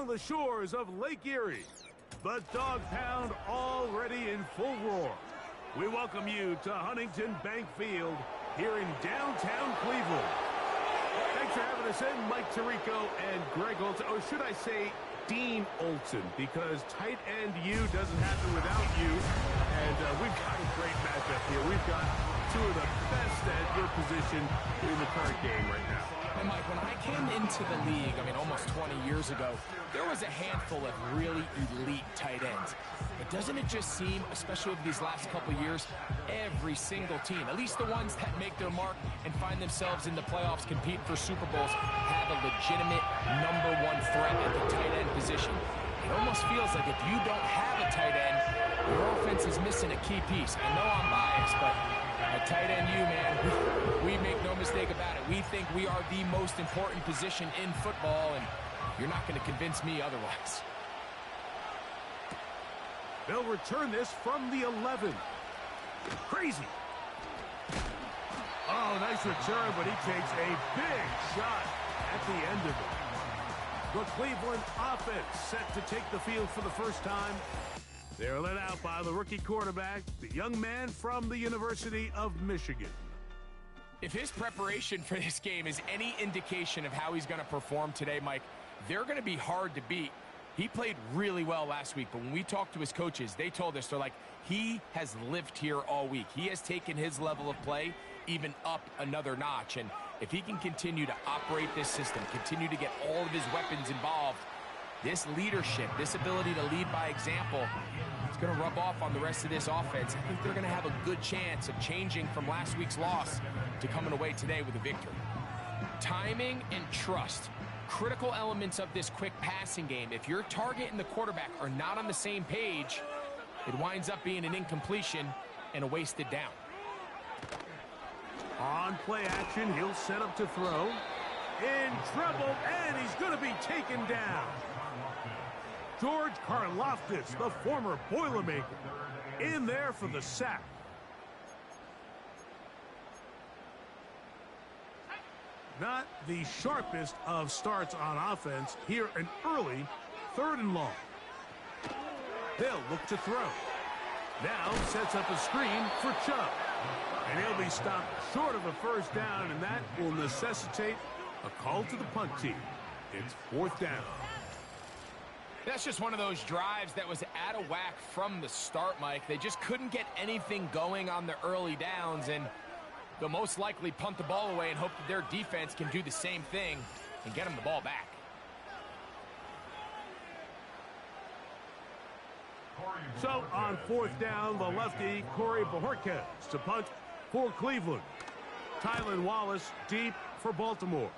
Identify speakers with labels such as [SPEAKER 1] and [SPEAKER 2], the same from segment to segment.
[SPEAKER 1] along the shores of Lake Erie. The Dog Pound already in full roar. We welcome you to Huntington Bank Field here in downtown Cleveland. Thanks for having us in, Mike Tirico and Greg Olsen. Or should I say Dean Olsen, because tight end U doesn't happen without you. And we've got a great matchup here. We've got two of the best at your position in the current game right now.
[SPEAKER 2] And Mike, when I came into the league, almost 20 years ago, there was a handful of really elite tight ends. But doesn't it just seem, especially over these last couple years, every single team, at least the ones that make their mark and find themselves in the playoffs competing for Super Bowls, have a legitimate #1 threat at the tight end position. It almost feels like if you don't have a tight end, your offense is missing a key piece. I know I'm biased, but at tight end, we make no mistake about it. We think we are the most important position in football, and you're not going to convince me otherwise.
[SPEAKER 1] They'll return this from the 11. Crazy. Oh, nice return, but he takes a big shot at the end of it. The Cleveland offense set to take the field for the first time. They're led out by the rookie quarterback, the young man from the University of Michigan.
[SPEAKER 2] If his preparation for this game is any indication of how he's going to perform today, Mike, they're going to be hard to beat. He played really well last week, but when we talked to his coaches, they told us, they're like, he has lived here all week. He has taken his level of play even up another notch. And if he can continue to operate this system, continue to get all of his weapons involved, this leadership, this ability to lead by example, it's going to rub off on the rest of this offense. I think they're going to have a good chance of changing from last week's loss to coming away today with a victory. Timing and trust, critical elements of this quick passing game. If your target and the quarterback are not on the same page, it winds up being an incompletion and a wasted down.
[SPEAKER 1] On play action, he'll set up to throw. In trouble, and he's going to be taken down. George Karlaftis, the former Boilermaker, in there for the sack. Not the sharpest of starts on offense. Here an early 3rd and long. They'll look to throw. Now sets up a screen for Chubb. And he'll be stopped short of a first down, and that will necessitate a call to the punt team. It's 4th down.
[SPEAKER 2] That's just one of those drives that was out of whack from the start, Mike. They just couldn't get anything going on the early downs, and they'll most likely punt the ball away and hope that their defense can do the same thing and get them the ball back.
[SPEAKER 1] So on 4th down, the lefty, Corey Bojorquez to punt for Cleveland. Tylan Wallace deep for Baltimore.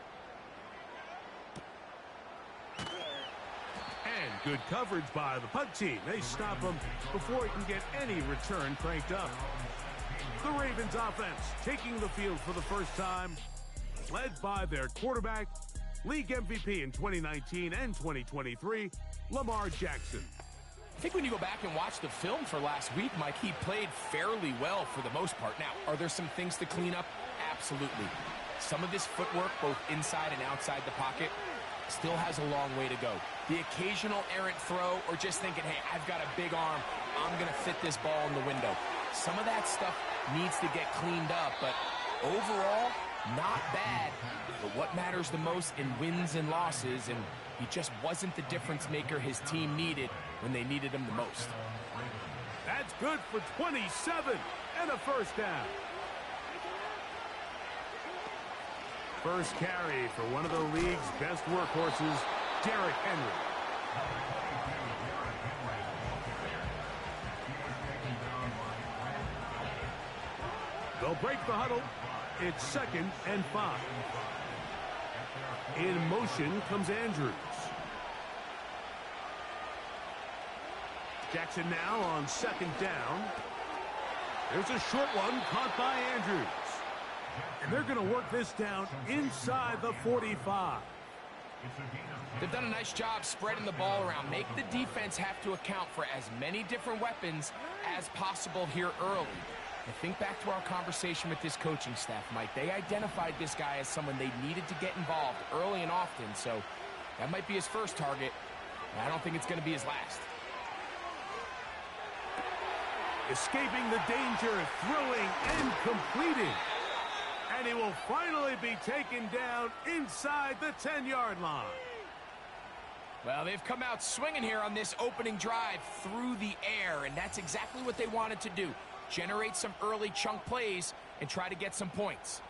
[SPEAKER 1] And good coverage by the punt team. They stop him before he can get any return cranked up. The Ravens offense taking the field for the first time, led by their quarterback, league MVP in 2019 and 2023, Lamar Jackson.
[SPEAKER 2] I think when you go back and watch the film for last week, Mike, he played fairly well for the most part. Now, are there some things to clean up? Absolutely. Some of his footwork, both inside and outside the pocket, still has a long way to go. The occasional errant throw, or just thinking, hey, I've got a big arm, I'm going to fit this ball in the window. Some of that stuff needs to get cleaned up, but overall, not bad. But what matters the most in wins and losses, and he just wasn't the difference maker his team needed when they needed him the most.
[SPEAKER 1] That's good for 27 and a first down. First carry for one of the league's best workhorses, Derrick Henry. They'll break the huddle. It's 2nd and 5. In motion comes Andrews. Jackson now on 2nd down. There's a short one caught by Andrews. And they're going to work this down inside the 45.
[SPEAKER 2] They've done a nice job spreading the ball around. Make the defense have to account for as many different weapons as possible here early. And think back to our conversation with this coaching staff, Mike. They identified this guy as someone they needed to get involved early and often. So that might be his first target. I don't think it's going to be his last.
[SPEAKER 1] Escaping the danger, throwing and completing. And he will finally be taken down inside the 10-yard line.
[SPEAKER 2] Well, they've come out swinging here on this opening drive through the air, and that's exactly what they wanted to do. Generate some early chunk plays and try to get some points.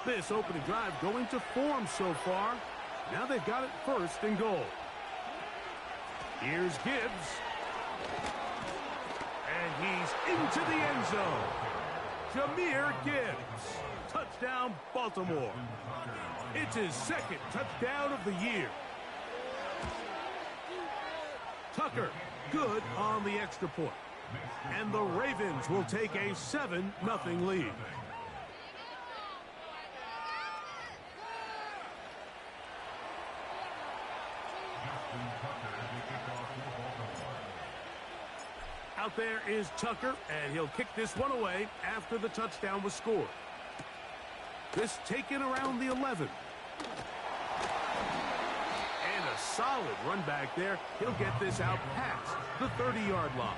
[SPEAKER 1] This opening drive going to form so far. Now they've got it first and goal. Here's Gibbs. And he's into the end zone. Jahmyr Gibbs. Touchdown, Baltimore. It's his second touchdown of the year. Tucker, good on the extra point. And the Ravens will take a 7-0 lead. Out there is Tucker, and he'll kick this one away after the touchdown was scored. This taken around the 11. And a solid run back there. He'll get this out past the 30-yard line.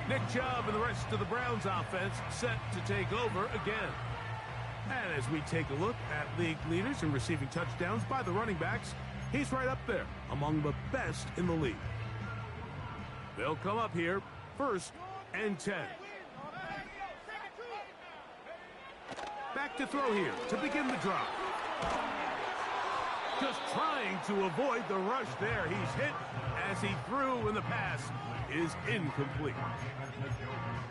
[SPEAKER 1] Nick Chubb and the rest of the Browns offense set to take over again. And as we take a look at league leaders in receiving touchdowns by the running backs, he's right up there among the best in the league. They'll come up here, 1st and 10. Back to throw here to begin the drive. Just trying to avoid the rush there. He's hit as he threw, and the pass is incomplete.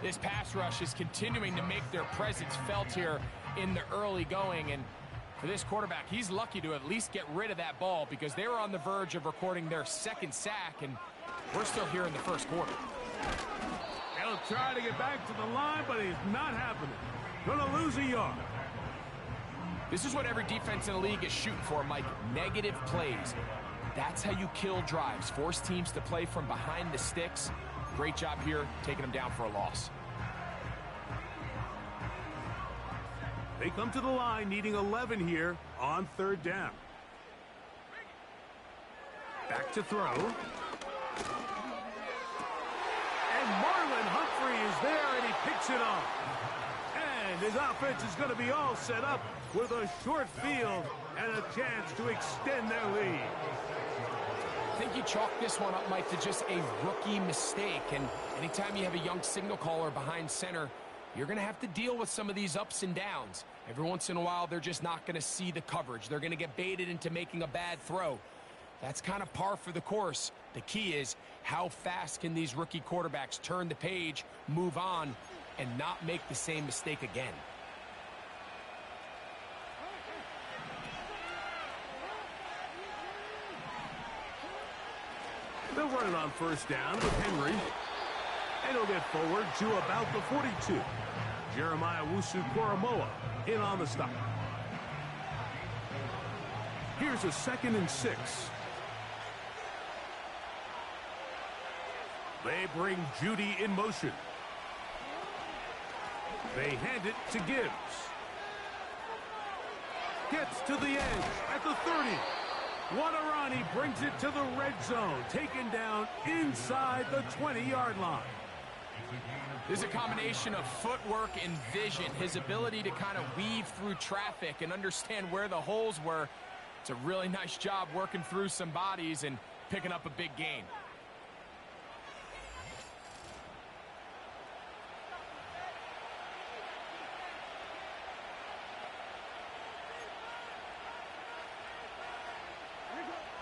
[SPEAKER 2] This pass rush is continuing to make their presence felt here in the early going, and for this quarterback, he's lucky to at least get rid of that ball because they were on the verge of recording their second sack, and we're still here in the first quarter.
[SPEAKER 1] He'll try to get back to the line, but he's not happening. Gonna lose a yard.
[SPEAKER 2] This is what every defense in the league is shooting for, Mike. Negative plays. That's how you kill drives. Force teams to play from behind the sticks. Great job here, taking them down for a loss.
[SPEAKER 1] They come to the line needing 11 here on 3rd down. Back to throw. And Marlon Humphrey is there, and he picks it off. And his offense is going to be all set up with a short field and a chance to extend their lead.
[SPEAKER 2] I think you chalk this one up, Mike, to just a rookie mistake. And anytime you have a young signal caller behind center, you're going to have to deal with some of these ups and downs. Every once in a while, they're just not going to see the coverage. They're going to get baited into making a bad throw. That's kind of par for the course. The key is how fast can these rookie quarterbacks turn the page, move on, and not make the same mistake again.
[SPEAKER 1] They'll run it on 1st down with Henry. And he'll get forward to about the 42. Jeremiah Owusu-Koramoah in on the stop. Here's a 2nd and 6. They bring Judy in motion. They hand it to Gibbs. Gets to the edge at the 30. Wadarani brings it to the red zone, taken down inside the 20-yard line.
[SPEAKER 2] There's a combination of footwork and vision, his ability to kind of weave through traffic and understand where the holes were. It's a really nice job working through some bodies and picking up a big gain.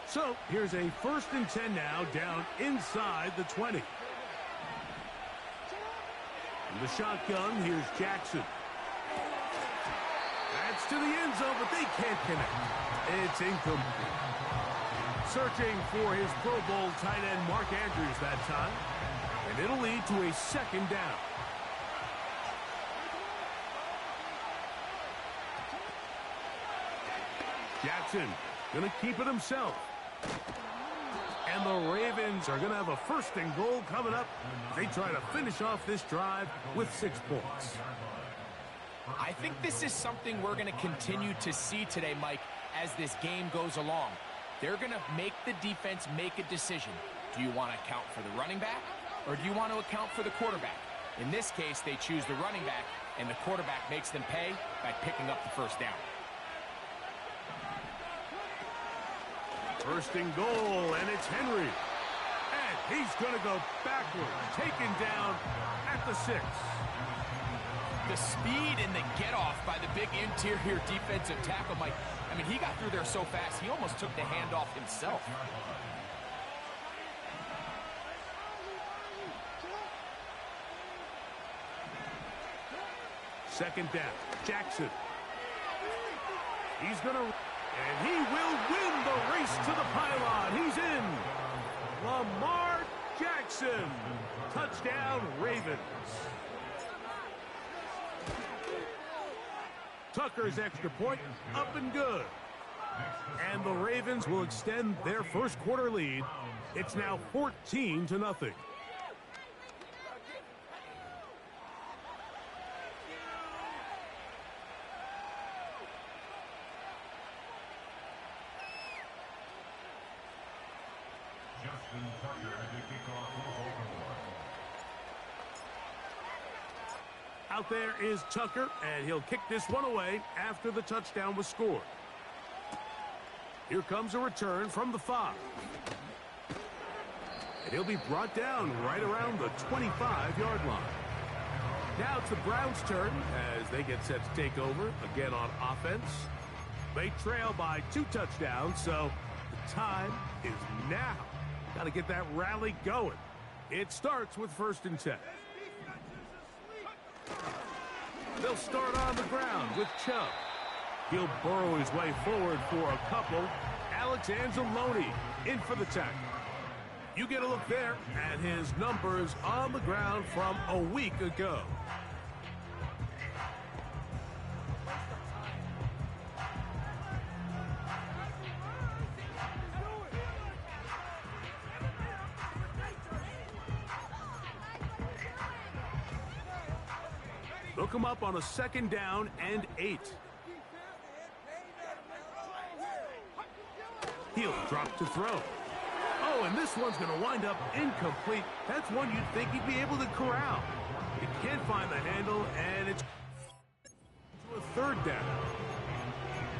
[SPEAKER 1] So here's a 1st and 10 now, down inside the 20. In the shotgun, here's Jackson. That's to the end zone, but they can't connect. It's incomplete. Searching for his Pro Bowl tight end Mark Andrews that time. And it'll lead to a 2nd down. Jackson gonna keep it himself. And the Ravens are going to have a 1st and goal coming up. They try to finish off this drive with 6 points.
[SPEAKER 2] I think this is something we're going to continue to see today, Mike, as this game goes along. They're going to make the defense make a decision. Do you want to account for the running back, or do you want to account for the quarterback? In this case, they choose the running back, and the quarterback makes them pay by picking up the 1st down.
[SPEAKER 1] 1st and goal, and it's Henry. And he's going to go backward, taken down at the 6.
[SPEAKER 2] The speed and the get-off by the big interior defensive tackle, Mike. I mean, he got through there so fast, he almost took the handoff himself.
[SPEAKER 1] Second down, Jackson. He's going to, and he will win the race to the pylon. He's in. Lamar Jackson. Touchdown, Ravens. Tucker's extra point, up and good. And the Ravens will extend their 1st quarter lead. It's now 14-0. Out there is Tucker, and he'll kick this one away after the touchdown was scored. Here comes a return from the 5. And he'll be brought down right around the 25-yard line. Now it's the Browns' turn as they get set to take over again on offense. They trail by 2 touchdowns, so the time is now. Got to get that rally going. It starts with 1st and 10. They'll start on the ground with Chubb. He'll burrow his way forward for a couple. Alex Anzalone in for the tackle. You get a look there at his numbers on the ground from a week ago. They'll come up on a 2nd down and 8. He'll drop to throw. Oh, and this one's going to wind up incomplete. That's one you'd think he'd be able to corral. He can't find the handle, and it's a 3rd down.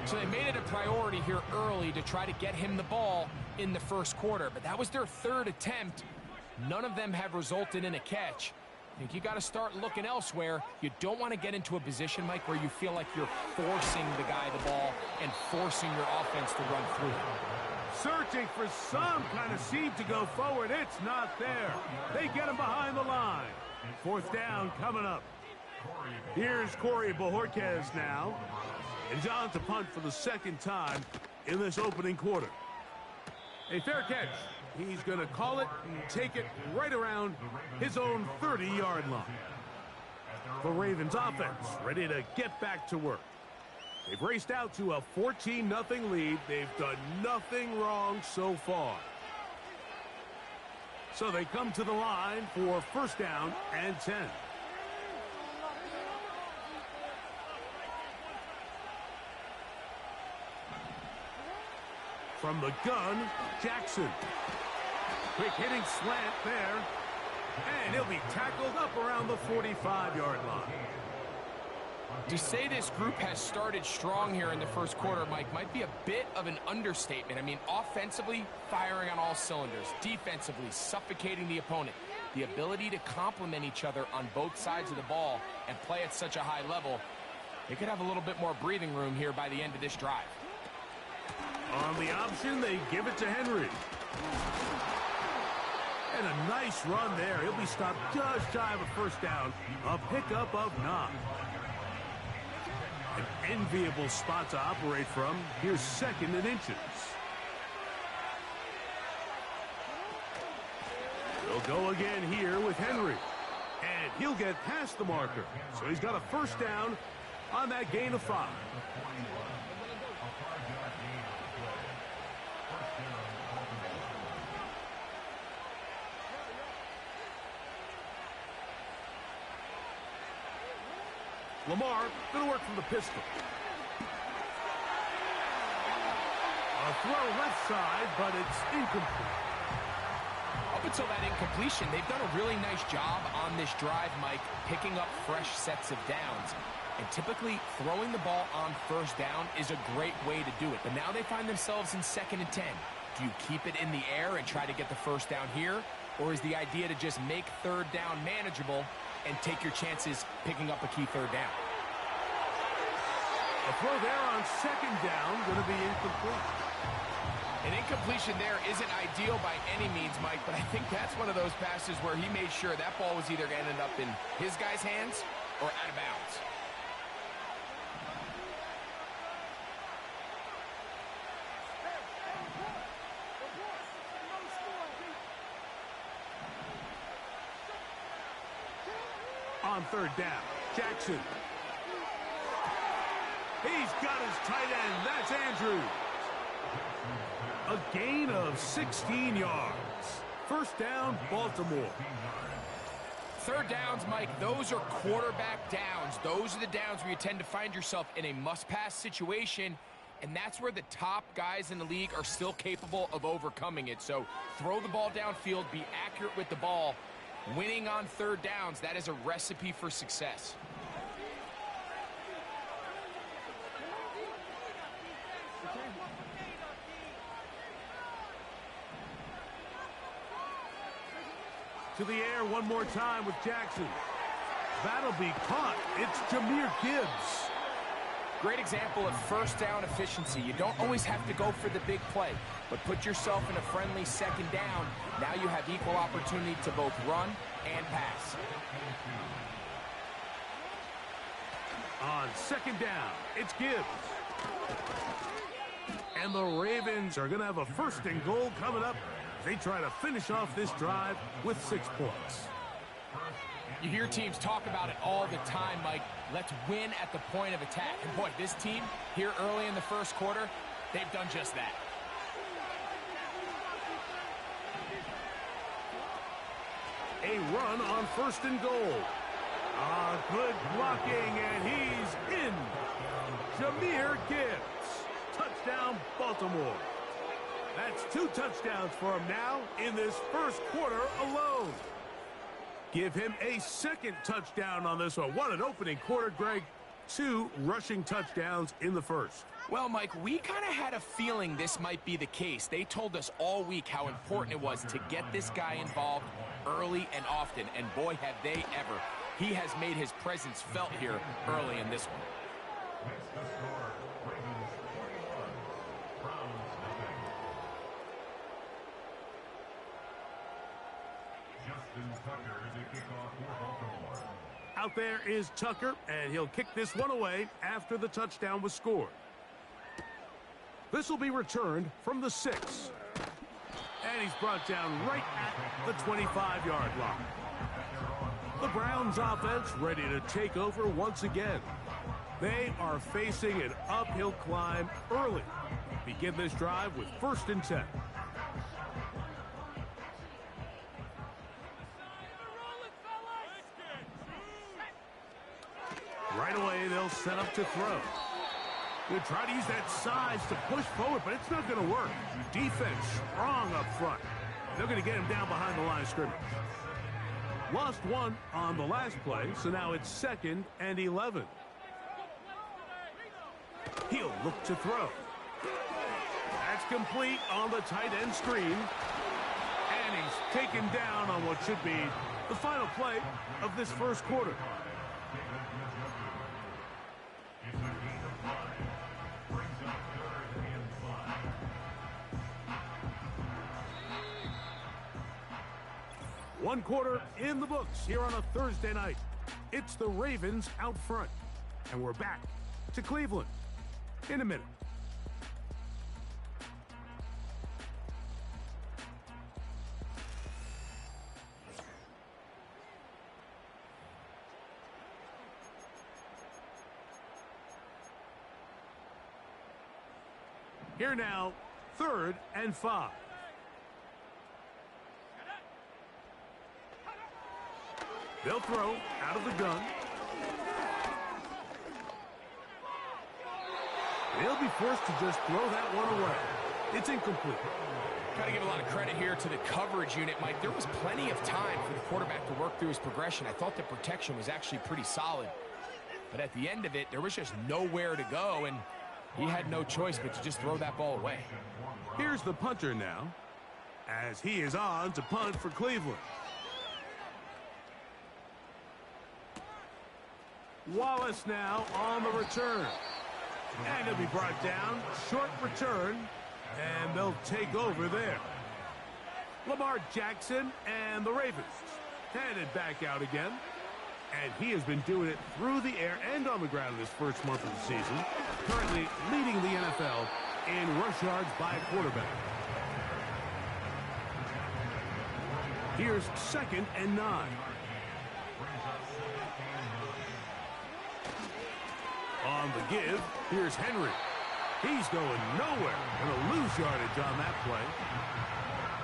[SPEAKER 2] So they made it a priority here early to try to get him the ball in the 1st quarter, but that was their 3rd attempt. None of them have resulted in a catch. I think you got to start looking elsewhere. You don't want to get into a position, Mike, where you feel like you're forcing the guy the ball and forcing your offense to run through it.
[SPEAKER 1] Searching for some kind of seam to go forward. It's not there. They get him behind the line. 4th down coming up. Here's Corey Bojorquez now. And he's on to punt for the 2nd time in this opening quarter. A fair catch. He's going to call it and take it right around his own 30-yard line. The Ravens offense ready to get back to work. They've raced out to a 14-0 lead. They've done nothing wrong so far. So they come to the line for 1st down and 10. From the gun, Jackson. Quick hitting slant there. And he'll be tackled up around the 45-yard line.
[SPEAKER 2] To say this group has started strong here in the 1st quarter, Mike, might be a bit of an understatement. I mean, offensively, firing on all cylinders. Defensively, suffocating the opponent. The ability to complement each other on both sides of the ball and play at such a high level. They could have a little bit more breathing room here by the end of this drive.
[SPEAKER 1] On the option, they give it to Henry. And a nice run there. He'll be stopped just shy of a 1st down. A pickup of 9. An enviable spot to operate from. Here's 2nd and inches. They'll go again here with Henry. And he'll get past the marker. So he's got a 1st down on that gain of 5. Lamar going to work from the pistol. A throw left side, but it's incomplete.
[SPEAKER 2] Up until that incompletion, they've done a really nice job on this drive, Mike, picking up fresh sets of downs. And typically, throwing the ball on first down is a great way to do it. But now they find themselves in 2nd and 10. Do you keep it in the air and try to get the first down here? Or is the idea to just make 3rd down manageable and take your chances picking up a key 3rd down?
[SPEAKER 1] A throw there on 2nd down, going to be incomplete.
[SPEAKER 2] An incompletion there isn't ideal by any means, Mike, but I think that's one of those passes where he made sure that ball was either going to end up in his guy's hands or out of bounds.
[SPEAKER 1] On 3rd down, Jackson. He's got his tight end. That's Andrews. A gain of 16 yards. 1st down, Baltimore.
[SPEAKER 2] 3rd downs, Mike, those are quarterback downs. Those are the downs where you tend to find yourself in a must-pass situation, and that's where the top guys in the league are still capable of overcoming it. So throw the ball downfield, be accurate with the ball. Winning on 3rd downs, that is a recipe for success.
[SPEAKER 1] To the air one more time with Jackson. That'll be caught. It's Jahmyr Gibbs.
[SPEAKER 2] Great example of 1st down efficiency. You don't always have to go for the big play, but put yourself in a friendly 2nd down. Now you have equal opportunity to both run and pass.
[SPEAKER 1] On 2nd down, it's Gibbs. And the Ravens are going to have a 1st and goal coming up. They try to finish off this drive with 6 points.
[SPEAKER 2] You hear teams talk about it all the time, Mike. Let's win at the point of attack. And boy, this team here early in the 1st quarter, they've done just that.
[SPEAKER 1] A run on 1st and goal. Good blocking, and he's in. Jahmyr Gibbs. Touchdown, Baltimore. That's 2 touchdowns for him now in this 1st quarter alone. Give him a 2nd touchdown on this one. What an opening quarter, Greg. 2 rushing touchdowns in the 1st.
[SPEAKER 2] Well, Mike, we kind of had a feeling this might be the case. They told us all week how important it was to get this guy involved early and often, and boy, have they ever. He has made his presence felt here early in this one.
[SPEAKER 1] Out there is Tucker, and he'll kick this one away after the touchdown was scored. This will be returned from the 6. And he's brought down right at the 25-yard line. The Browns offense ready to take over once again. They are facing an uphill climb early. Begin this drive with 1st and 10. Right away, they'll set up to throw. They'll try to use that size to push forward, but it's not going to work. Defense strong up front. They're going to get him down behind the line of scrimmage. Lost 1 on the last play, so now it's 2nd and 11. He'll look to throw. That's complete on the tight end screen. And he's taken down on what should be the final play of this 1st quarter. One quarter in the books here on a Thursday night. It's the Ravens out front. And we're back to Cleveland in a minute. Here now, 3rd and 5. They'll throw out of the gun. He'll be forced to just throw that one away. It's incomplete.
[SPEAKER 2] Got to give a lot of credit here to the coverage unit, Mike. There was plenty of time for the quarterback to work through his progression. I thought the protection was actually pretty solid. But at the end of it, there was just nowhere to go, and he had no choice but to just throw that ball away.
[SPEAKER 1] Here's the punter now, as he is on to punt for Cleveland. Wallace now on the return. And he'll be brought down. Short return. And they'll take over there. Lamar Jackson and the Ravens headed back out again. And he has been doing it through the air and on the ground this first month of the season. Currently leading the NFL in rush yards by quarterback. Here's 2nd and 9. On the give, here's Henry. He's going nowhere. Going to lose yardage on that play.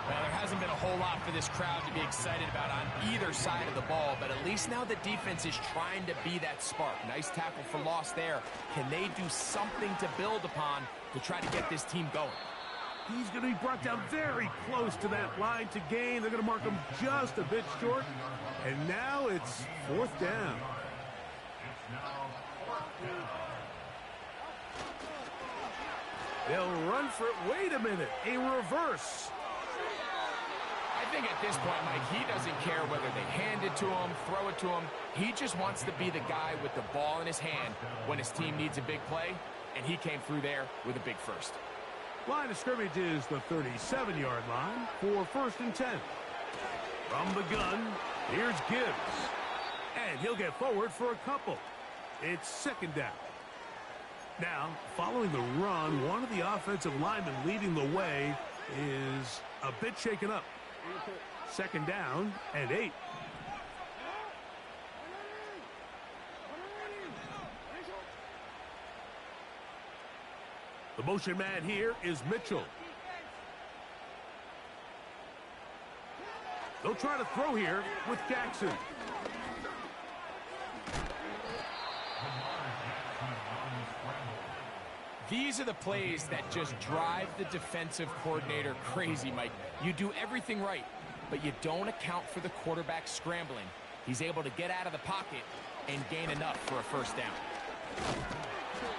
[SPEAKER 2] Well, there hasn't been a whole lot for this crowd to be excited about on either side of the ball, but at least now the defense is trying to be that spark. Nice tackle for loss there. Can they do something to build upon to try to get this team going?
[SPEAKER 1] He's going to be brought down very close to that line to gain. They're going to mark him just a bit short. And now it's 4th down. They'll run for it. Wait a minute. A reverse.
[SPEAKER 2] I think at this point, Mike, he doesn't care whether they hand it to him, throw it to him. He just wants to be the guy with the ball in his hand when his team needs a big play, and he came through there with a big first.
[SPEAKER 1] Line of scrimmage is the 37-yard line for 1st and 10. From the gun, here's Gibbs. And he'll get forward for a couple. It's 2nd down. Now, following the run, one of the offensive linemen leading the way is a bit shaken up. 2nd down and 8. The motion man here is Mitchell. They'll try to throw here with Jackson.
[SPEAKER 2] These are the plays that just drive the defensive coordinator crazy, Mike. You do everything right, but you don't account for the quarterback scrambling. He's able to get out of the pocket and gain enough for a 1st down.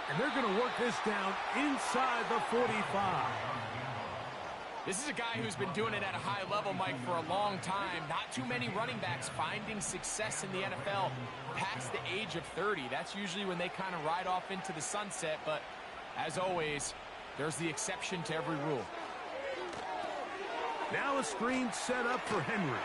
[SPEAKER 1] And they're going to work this down inside the 45.
[SPEAKER 2] This is a guy who's been doing it at a high level, Mike, for a long time. Not too many running backs finding success in the NFL past the age of 30. That's usually when they kind of ride off into the sunset, but as always, there's the exception to every rule.
[SPEAKER 1] Now a screen set up for Henry.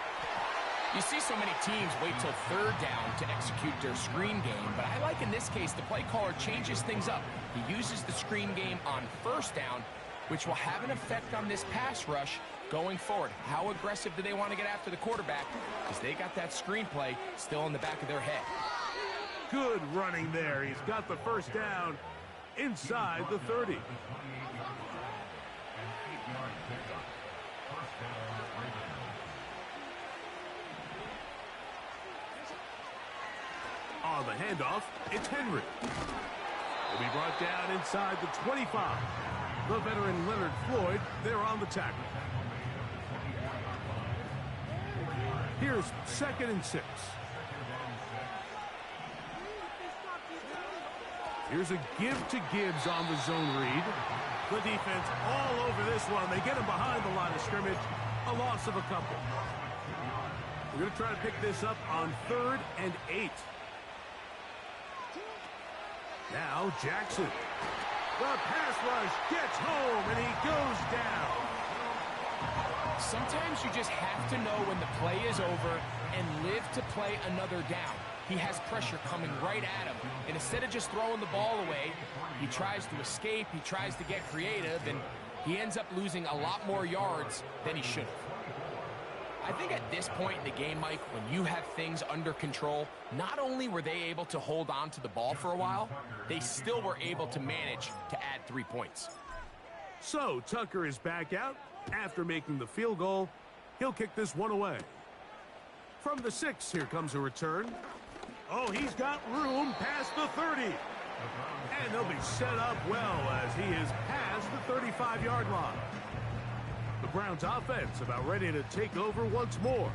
[SPEAKER 2] You see so many teams wait till 3rd down to execute their screen game, but I like in this case the play caller changes things up. He uses the screen game on 1st down, which will have an effect on this pass rush going forward. How aggressive do they want to get after the quarterback? Because they got that screen play still in the back of their head.
[SPEAKER 1] Good running there. He's got the 1st down inside the 30. On the handoff, it's Henry. He'll be brought down inside the 25. The veteran Leonard Floyd, they're on the tackle. Here's 2nd and 6. Here's a give to Gibbs on the zone read. The defense all over this one. They get him behind the line of scrimmage. A loss of a couple. We're going to try to pick this up on 3rd and 8. Now Jackson. The pass rush gets home, and he goes down.
[SPEAKER 2] Sometimes you just have to know when the play is over and live to play another down. He has pressure coming right at him, and instead of just throwing the ball away, he tries to escape, he tries to get creative, and he ends up losing a lot more yards than he should have. I think at this point in the game, Mike, when you have things under control, not only were they able to hold on to the ball for a while, they still were able to manage to add 3 points.
[SPEAKER 1] So Tucker is back out after making the field goal. He'll kick this one away. From the 6, here comes a return. Oh, he's got room past the 30. And they'll be set up well as he is past the 35-yard line. The Browns offense about ready to take over once more.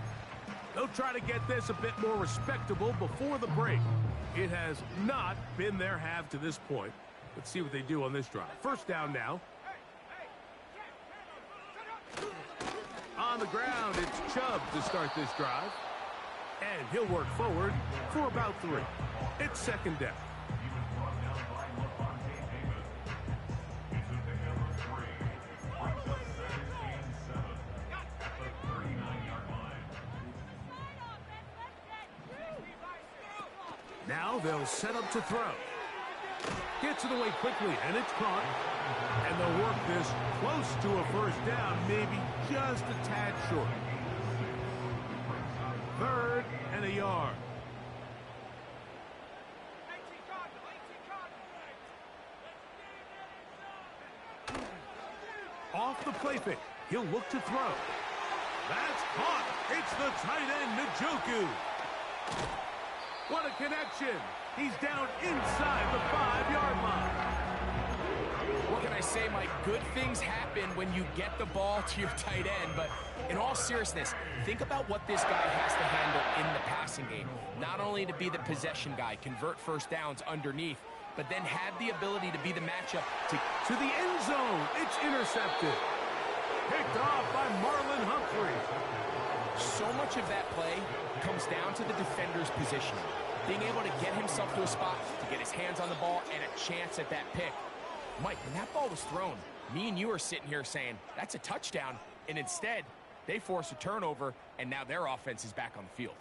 [SPEAKER 1] They'll try to get this a bit more respectable before the break. It has not been their half to this point. Let's see what they do on this drive. First down now. On the ground, it's Chubb to start this drive. And he'll work forward for about 3. It's second down. Now they'll set up to throw. Gets it away quickly, and it's caught. And they'll work this close to a first down, maybe just a tad short. 3rd and a yard. Off the play fake. He'll look to throw. That's caught. It's the tight end, Njoku. What a connection. He's down inside the 5-yard line.
[SPEAKER 2] What can I say, Mike? Good things happen when you get the ball to your tight end, but in all seriousness, think about what this guy has to handle in the passing game. Not only to be the possession guy, convert first downs underneath, but then have the ability to be the matchup
[SPEAKER 1] to the end zone. It's intercepted. Picked off by Marlon Humphrey.
[SPEAKER 2] So much of that play comes down to the defender's positioning. Being able to get himself to a spot, to get his hands on the ball, and a chance at that pick. Mike, when that ball was thrown, me and you are sitting here saying, that's a touchdown. And instead, they force a turnover, and now their offense is back on the field.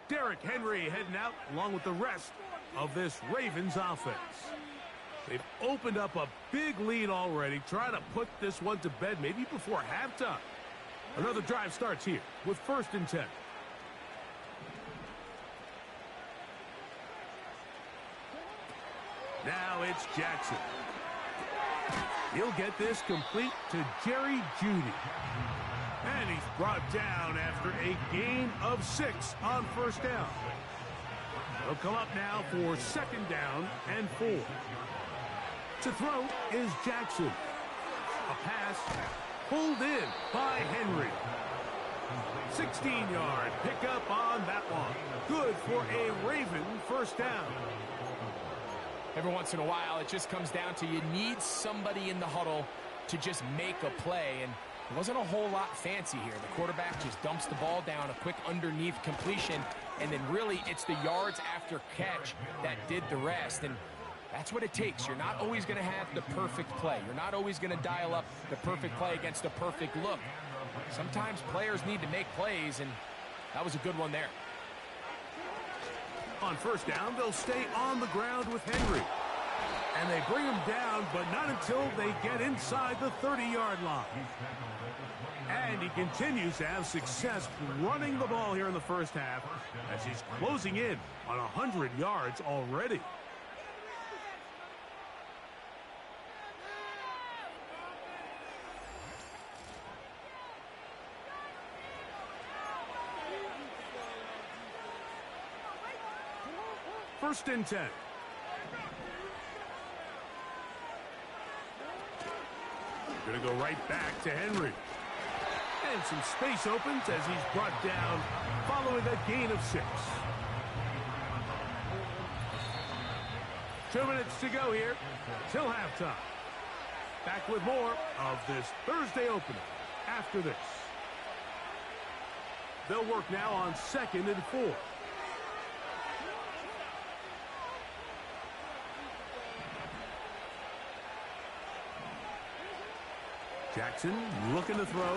[SPEAKER 1] Derrick Henry heading out along with the rest of this Ravens offense. They've opened up a big lead already, trying to put this one to bed maybe before halftime. Another drive starts here with 1st and 10. Now it's Jackson. He'll get this complete to Jerry Jeudy. And he's brought down after a gain of 6 on first down. They'll come up now for 2nd down and 4. To throw is Jackson. A pass pulled in by Henry. 16-yard pickup on that one. Good for a Raven first down.
[SPEAKER 2] Every once in a while, it just comes down to you need somebody in the huddle to just make a play, and it wasn't a whole lot fancy here. The quarterback just dumps the ball down, a quick underneath completion, and then really it's the yards after catch that did the rest, and that's what it takes. You're not always going to have the perfect play. You're not always going to dial up the perfect play against the perfect look. Sometimes players need to make plays, and that was a good one there.
[SPEAKER 1] On first down, they'll stay on the ground with Henry. And they bring him down, but not until they get inside the 30-yard line. And he continues to have success running the ball here in the first half as he's closing in on 100 yards already. First and 10. Going to go right back to Henry. And some space opens as he's brought down following a gain of 6. 2 minutes to go here till halftime. Back with more of this Thursday opener after this. They'll work now on 2nd and 4. Jackson looking to throw.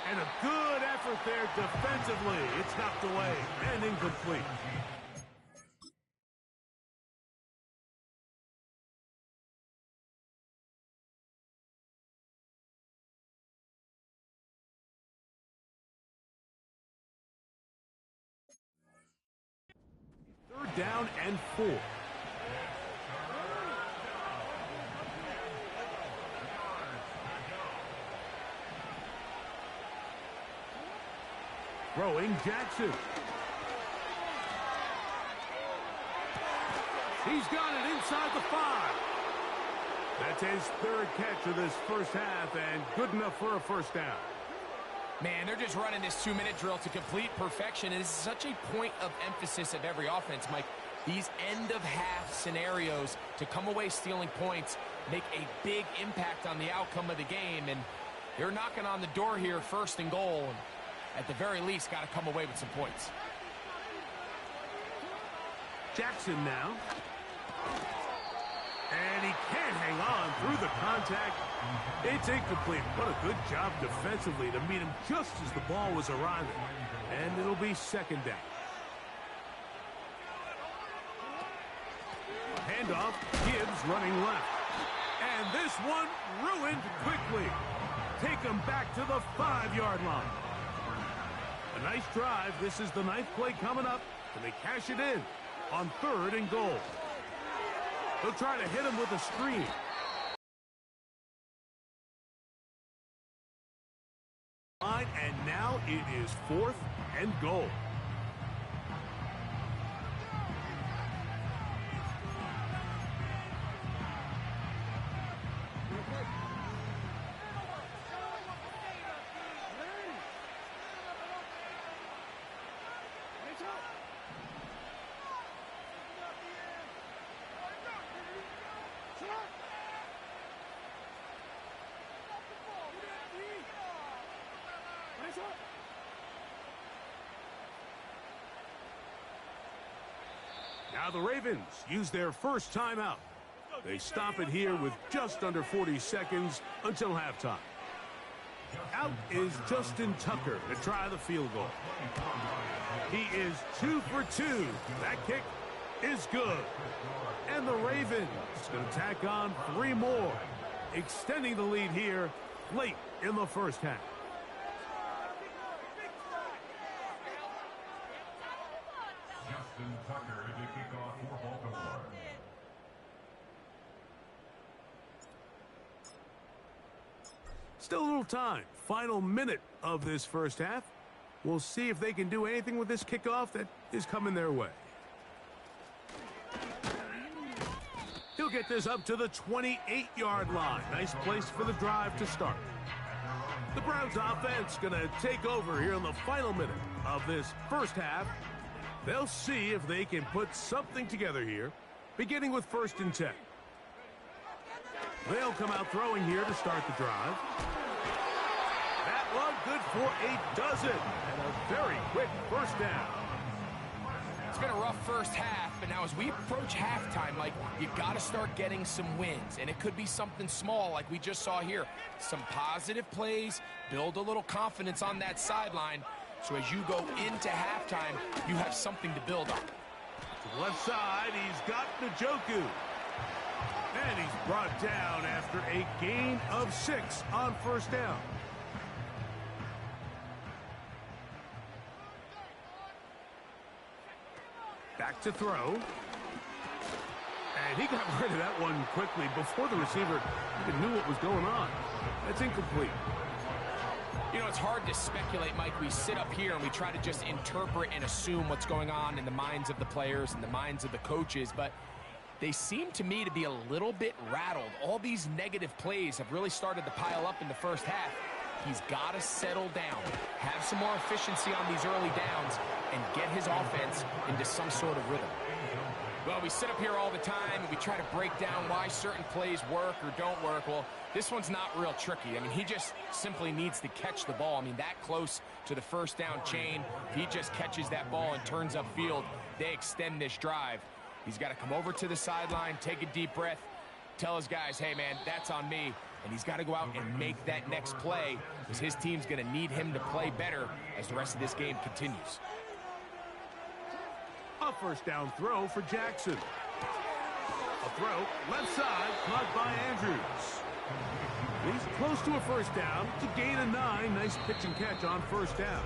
[SPEAKER 1] And a good effort there defensively. It's knocked away and incomplete. Third down and 4. Throwing Jackson. He's got it inside the 5. That's his third catch of this first half, and good enough for a first down.
[SPEAKER 2] Man, they're just running this 2-minute drill to complete perfection. And this is such a point of emphasis of every offense, Mike. These end-of-half scenarios to come away stealing points make a big impact on the outcome of the game. And they're knocking on the door here, 1st and goal. And at the very least, got to come away with some points.
[SPEAKER 1] Jackson now. And he can't hang on through the contact. It's incomplete. What a good job defensively to meet him just as the ball was arriving. And it'll be 2nd down. Handoff, Gibbs running left. And this one ruined quickly. Take him back to the 5-yard line. A nice drive. This is the 9th play coming up. And they cash it in on 3rd and goal. They'll try to hit him with a screen. And now it is 4th and goal. Now the Ravens use their first timeout. They stop it here with just under 40 seconds until halftime. Out is Justin Tucker to try the field goal. He is 2 for 2. That kick is good. And the Ravens going to tack on 3 more, extending the lead here late in the first half.
[SPEAKER 3] Justin Tucker to kick off for Baltimore.
[SPEAKER 1] Still a little time. Final minute of this first half. We'll see if they can do anything with this kickoff that is coming their way. He'll get this up to the 28-yard line. Nice place for the drive to start. The Browns offense going to take over here in the final minute of this first half. They'll see if they can put something together here, beginning with 1st and 10. They'll come out throwing here to start the drive. That one good for a dozen, and a very quick first down.
[SPEAKER 2] It's been a rough first half, but now as we approach halftime, Mike, you got to start getting some wins, and it could be something small like we just saw here. Some positive plays, build a little confidence on that sideline, so as you go into halftime, you have something to build on.
[SPEAKER 1] To the left side, he's got Njoku. And he's brought down after a gain of 6 on first down. Back to throw. And he got rid of that one quickly before the receiver even knew what was going on. That's incomplete.
[SPEAKER 2] You know, it's hard to speculate, Mike. We sit up here and we try to just interpret and assume what's going on in the minds of the players and the minds of the coaches, but they seem to me to be a little bit rattled. All these negative plays have really started to pile up in the first half. He's got to settle down, have some more efficiency on these early downs, and get his offense into some sort of rhythm. Well, we sit up here all the time and we try to break down why certain plays work or don't work. Well, this one's not real tricky. I mean, he just simply needs to catch the ball. I mean, that close to the first down chain, if he just catches that ball and turns upfield, they extend this drive. He's got to come over to the sideline, take a deep breath, tell his guys, hey, man, that's on me. And he's got to go out and make that next play because his team's going to need him to play better as the rest of this game continues.
[SPEAKER 1] A first down throw for Jackson. A throw, left side, caught by Andrews. He's close to a first down to gain a 9. Nice pitch and catch on first down.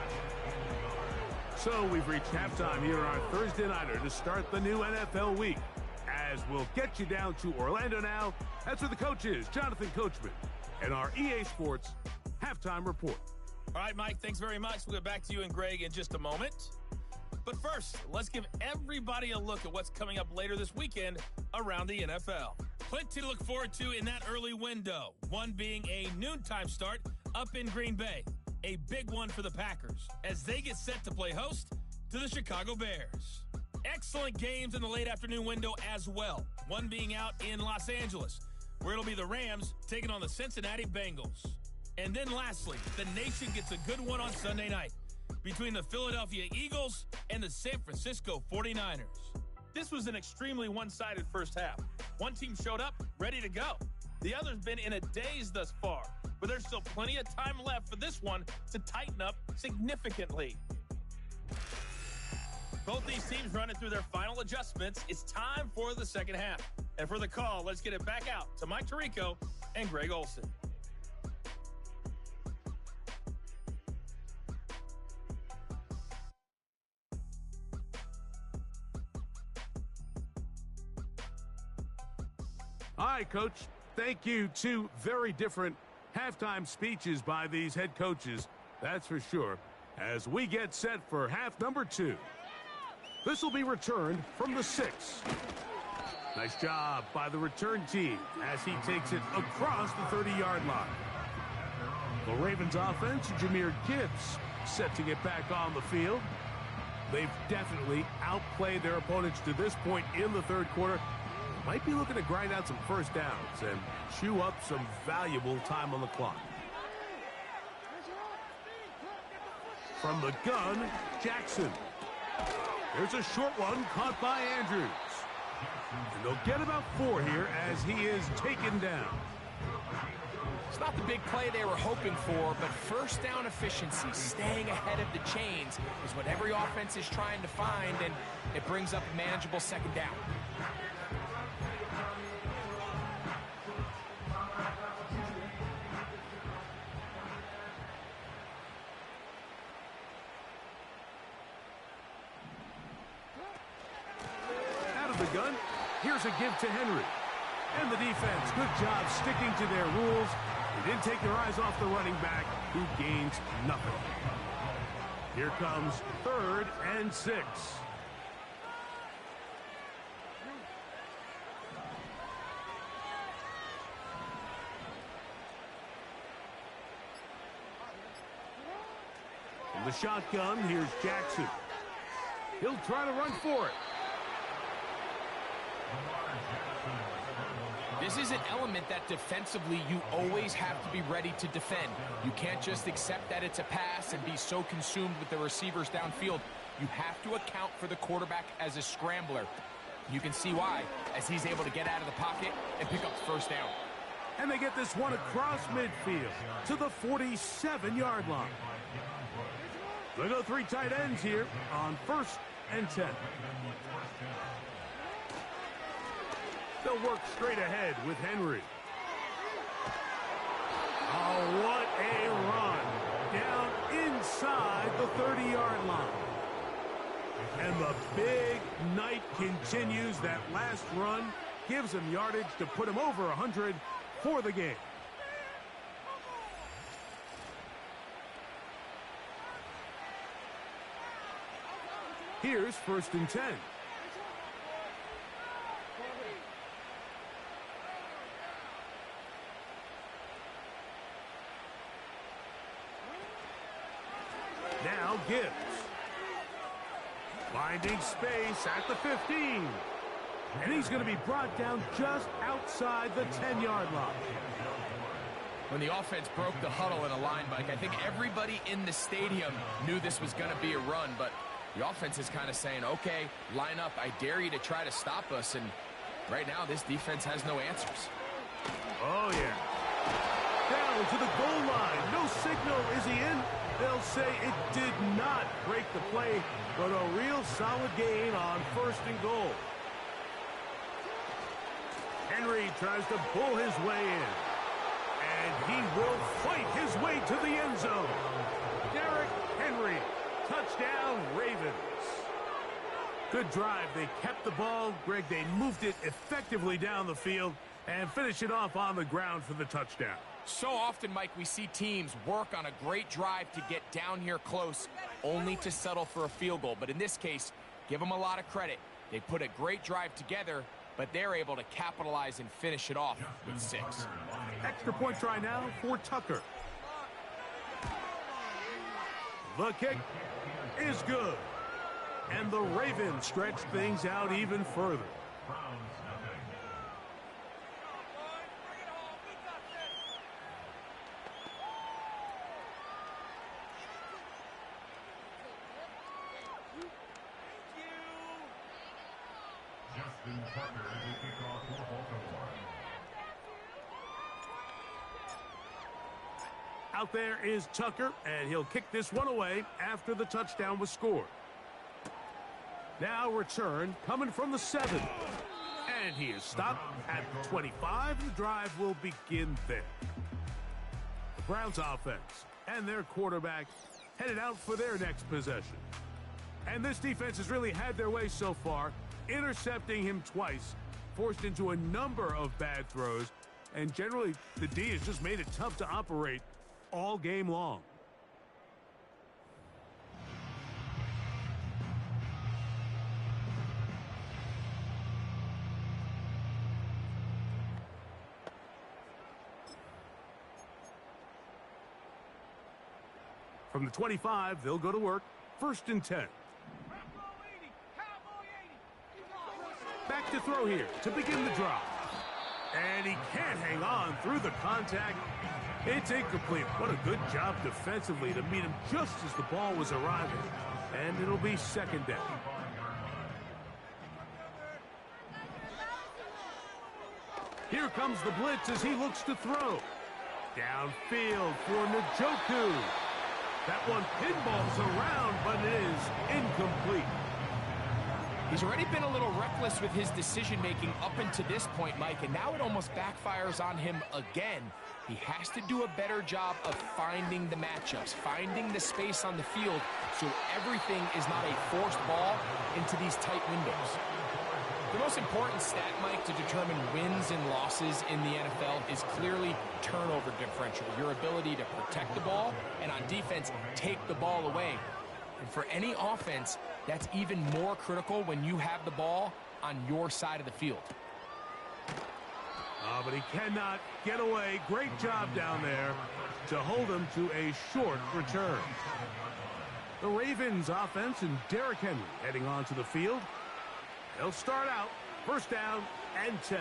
[SPEAKER 1] So we've reached halftime here on Thursday Nighter to start the new NFL week. As we'll get you down to Orlando now. That's where the coach is, Jonathan Coachman, and our EA Sports halftime report.
[SPEAKER 4] All right, Mike, thanks very much. We'll get back to you and Greg in just a moment. But first, let's give everybody a look at what's coming up later this weekend around the NFL. Plenty to look forward to in that early window, one being a noontime start up in Green Bay. A big one for the Packers as they get set to play host to the Chicago Bears. Excellent games in the late afternoon window as well, one being out in Los Angeles, where it'll be the Rams taking on the Cincinnati Bengals. And then lastly, the nation gets a good one on Sunday night between the Philadelphia Eagles and the San Francisco 49ers. This was an extremely one-sided first half. One team showed up, ready to go. The other's been in a daze thus far, but there's still plenty of time left for this one to tighten up significantly. Both these teams running through their final adjustments. It's time for the second half. And for the call, let's get it back out to Mike Tirico and Greg Olsen.
[SPEAKER 1] All right, Coach. Thank you. Two very different halftime speeches by these head coaches, that's for sure, as we get set for half number 2. This will be returned from the 6. Nice job by the return team as he takes it across the 30-yard line. The Ravens offense, Jahmyr Gibbs, set to get back on the field. They've definitely outplayed their opponents to this point in the third quarter. Might be looking to grind out some first downs and chew up some valuable time on the clock. From the gun, Jackson. There's a short one caught by Andrews. And they'll get about 4 here as he is taken down.
[SPEAKER 2] It's not the big play they were hoping for, but first down efficiency, staying ahead of the chains, is what every offense is trying to find, and it brings up a manageable second down.
[SPEAKER 1] The gun. Here's a give to Henry. And the defense, good job sticking to their rules. They didn't take their eyes off the running back, who gains nothing. Here comes 3rd and 6. From the shotgun, here's Jackson. He'll try to run for it.
[SPEAKER 2] This is an element that defensively you always have to be ready to defend. You can't just accept that it's a pass and be so consumed with the receivers downfield. You have to account for the quarterback as a scrambler. You can see why, as he's able to get out of the pocket and pick up the first down.
[SPEAKER 1] And they get this one across midfield to the 47-yard line. They go 3 tight ends here on 1st and 10. They'll work straight ahead with Henry. Oh, what a run. Down inside the 30-yard line. And the big night continues. That last run gives him yardage to put him over 100 for the game. Here's 1st and 10. Now Gibbs. Finding space at the 15. And he's going to be brought down just outside the 10-yard line.
[SPEAKER 2] When the offense broke the huddle in a line, Mike, I think everybody in the stadium knew this was going to be a run, but the offense is kind of saying, okay, line up. I dare you to try to stop us. And right now, this defense has no answers.
[SPEAKER 1] Oh, yeah. Down to the goal line. No signal. Is he in? They'll say it did not break the play, but a real solid gain on 1st and goal. Henry tries to pull his way in. And he will fight his way to the end zone. Derrick Henry. Touchdown, Ravens. Good drive. They kept the ball. Greg, they moved it effectively down the field and finished it off on the ground for the touchdown.
[SPEAKER 2] So often, Mike, we see teams work on a great drive to get down here close, only to settle for a field goal. But in this case, give them a lot of credit. They put a great drive together, but they're able to capitalize and finish it off with 6.
[SPEAKER 1] Extra point try now for Tucker. The kick is good. And the Ravens stretch things out even further.
[SPEAKER 3] Justin Tucker as a kickoff for Baltimore.
[SPEAKER 1] Out there is Tucker, and he'll kick this one away after the touchdown was scored. Now return coming from the 7. And he is stopped at the 25. The drive will begin there. The Browns offense and their quarterback headed out for their next possession. And this defense has really had their way so far, intercepting him twice, forced into a number of bad throws, and generally the D has just made it tough to operate all game long. From the 25, they'll go to work. 1st and 10. Back to throw here to begin the drive. And he can't hang on through the contact. It's incomplete. What a good job defensively to meet him just as the ball was arriving. And it'll be 2nd down. Here comes the blitz as he looks to throw. Downfield for Njoku. That one pinballs around, but it is incomplete.
[SPEAKER 2] He's already been a little reckless with his decision-making up until this point, Mike, and now it almost backfires on him again. He has to do a better job of finding the matchups, finding the space on the field, so everything is not a forced ball into these tight windows. The most important stat, Mike, to determine wins and losses in the NFL is clearly turnover differential, your ability to protect the ball, and on defense, take the ball away. And for any offense, that's even more critical when you have the ball on your side of the field.
[SPEAKER 1] But he cannot get away. Great job down there to hold him to a short return. The Ravens offense and Derrick Henry heading onto the field. They'll start out 1st down and 10.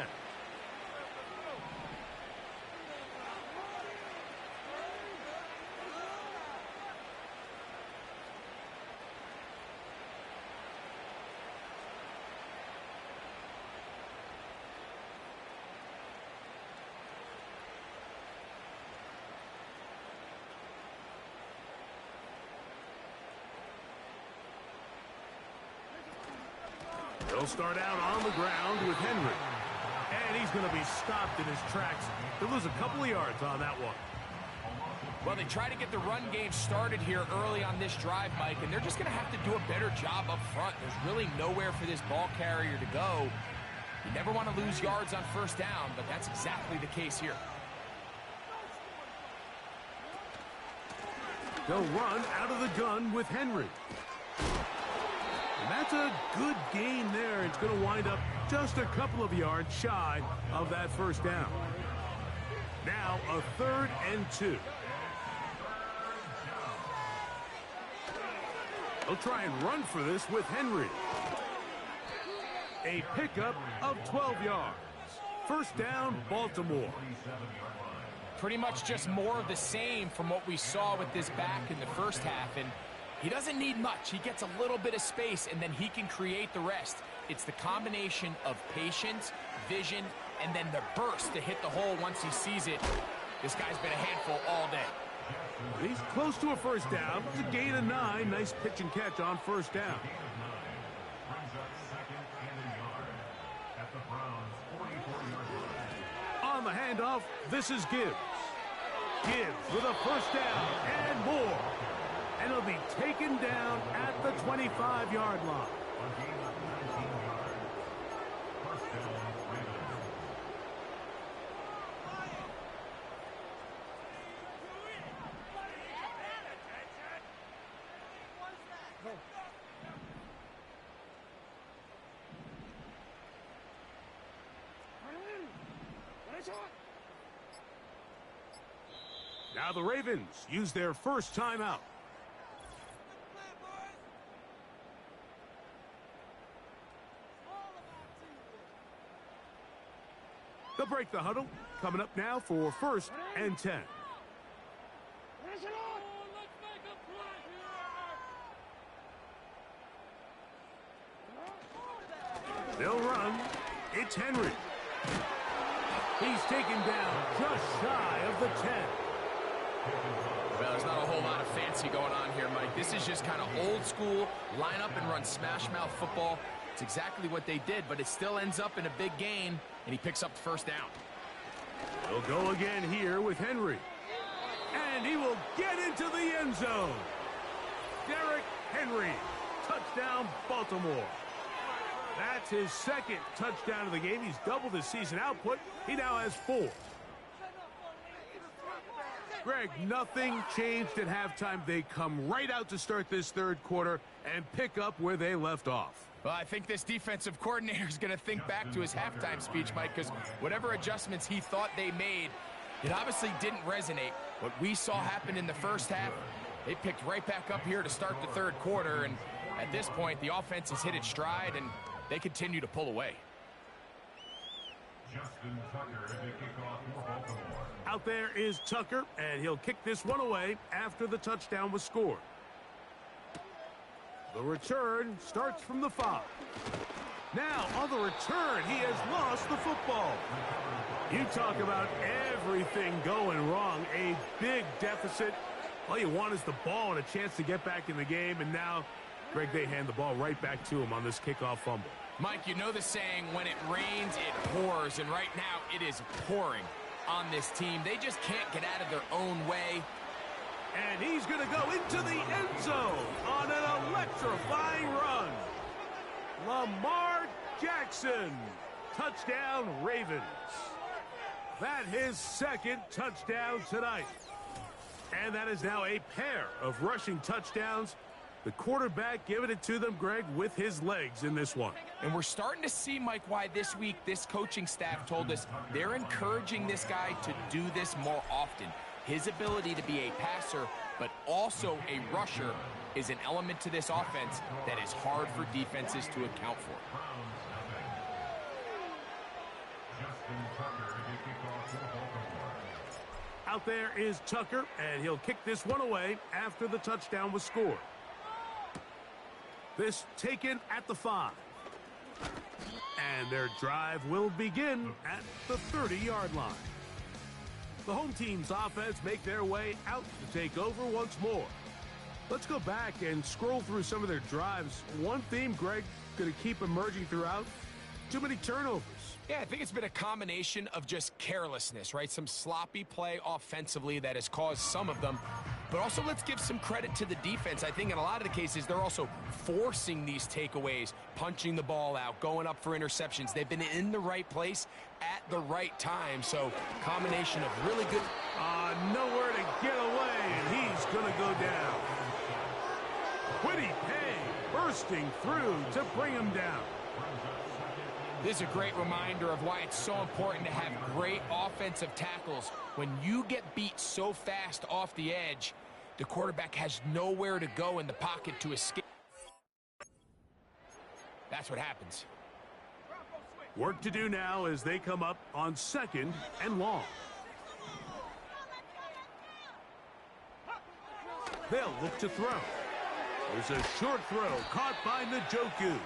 [SPEAKER 1] He'll start out on the ground with Henry. And he's going to be stopped in his tracks. He'll lose a couple of yards on that one.
[SPEAKER 2] Well, they try to get the run game started here early on this drive, Mike, and they're just going to have to do a better job up front. There's really nowhere for this ball carrier to go. You never want to lose yards on 1st down, but that's exactly the case here.
[SPEAKER 1] They'll run out of the gun with Henry. And that's a good gain there. It's going to wind up just a couple of yards shy of that 1st down. Now a 3rd and 2. They'll try and run for this with Henry. A pickup of 12 yards. 1st down, Baltimore.
[SPEAKER 2] Pretty much just more of the same from what we saw with this back in the 1st half, and he doesn't need much. He gets a little bit of space, and then he can create the rest. It's the combination of patience, vision, and then the burst to hit the hole once he sees it. This guy's been a handful all day.
[SPEAKER 1] He's close to a 1st down. It's a gain of 9. Nice pitch and catch on 1st down. On the handoff, this is Gibbs. Gibbs with a 1st down and more. And he'll be taken down at the 25-yard line. Now the Ravens use their first timeout. They'll break the huddle. Coming up now for 1st and 10. They'll run. It's Henry. He's taken down just shy of the 10.
[SPEAKER 2] Well, there's not a whole lot of fancy going on here, Mike. This is just kind of old school, line up and run smash mouth football. It's exactly what they did, but it still ends up in a big gain, and he picks up the first down.
[SPEAKER 1] They'll go again here with Henry. And he will get into the end zone. Derrick Henry, touchdown Baltimore. That's his second touchdown of the game. He's doubled his season output. He now has 4. Greg, nothing changed at halftime. They come right out to start this third quarter and pick up where they left off.
[SPEAKER 2] Well, I think this defensive coordinator is going to think back to his halftime speech, Mike, because whatever adjustments he thought they made, it obviously didn't resonate. What we saw happen in the first half, they picked right back up here to start the third quarter, and at this point, the offense has hit its stride, and they continue to pull away.
[SPEAKER 3] Justin Tucker to kick off for Baltimore.
[SPEAKER 1] Out there is Tucker, and he'll kick this one away after the touchdown was scored. The return starts from the 5. Now, on the return, he has lost the football. You talk about everything going wrong. A big deficit. All you want is the ball and a chance to get back in the game, and now, Greg, they hand the ball right back to him on this kickoff fumble.
[SPEAKER 2] Mike, you know the saying, when it rains, it pours, and right now it is pouring on this team. They just can't get out of their own way.
[SPEAKER 1] And he's going to go into the end zone on an electrifying run. Lamar Jackson, touchdown Ravens. That his second touchdown tonight. And that is now a pair of rushing touchdowns. The quarterback giving it to them, Greg, with his legs in this one.
[SPEAKER 2] And we're starting to see, Mike, why this week this coaching staff told us they're encouraging this guy to do this more often. His ability to be a passer, but also a rusher, is an element to this offense that is hard for defenses to account for.
[SPEAKER 3] Justin Tucker to kick off for Baltimore.
[SPEAKER 1] Out there is Tucker, and he'll kick this one away after the touchdown was scored. This taken at the 5. And their drive will begin at the 30-yard line. The home team's offense make their way out to take over once more. Let's go back and scroll through some of their drives. One theme, Greg, going to keep emerging throughout: too many turnovers.
[SPEAKER 2] Yeah, I think it's been a combination of just carelessness, right? Some sloppy play offensively that has caused some of them. But also, let's give some credit to the defense. I think in a lot of the cases, they're also forcing these takeaways, punching the ball out, going up for interceptions. They've been in the right place at the right time. So, combination of really good...
[SPEAKER 1] Nowhere to get away, and he's going to go down. Kwity Paye bursting through to bring him down.
[SPEAKER 2] This is a great reminder of why it's so important to have great offensive tackles. When you get beat so fast off the edge, the quarterback has nowhere to go in the pocket to escape. That's what happens.
[SPEAKER 1] Work to do now as they come up on 2nd and long. They'll look to throw. There's a short throw caught by Njoku.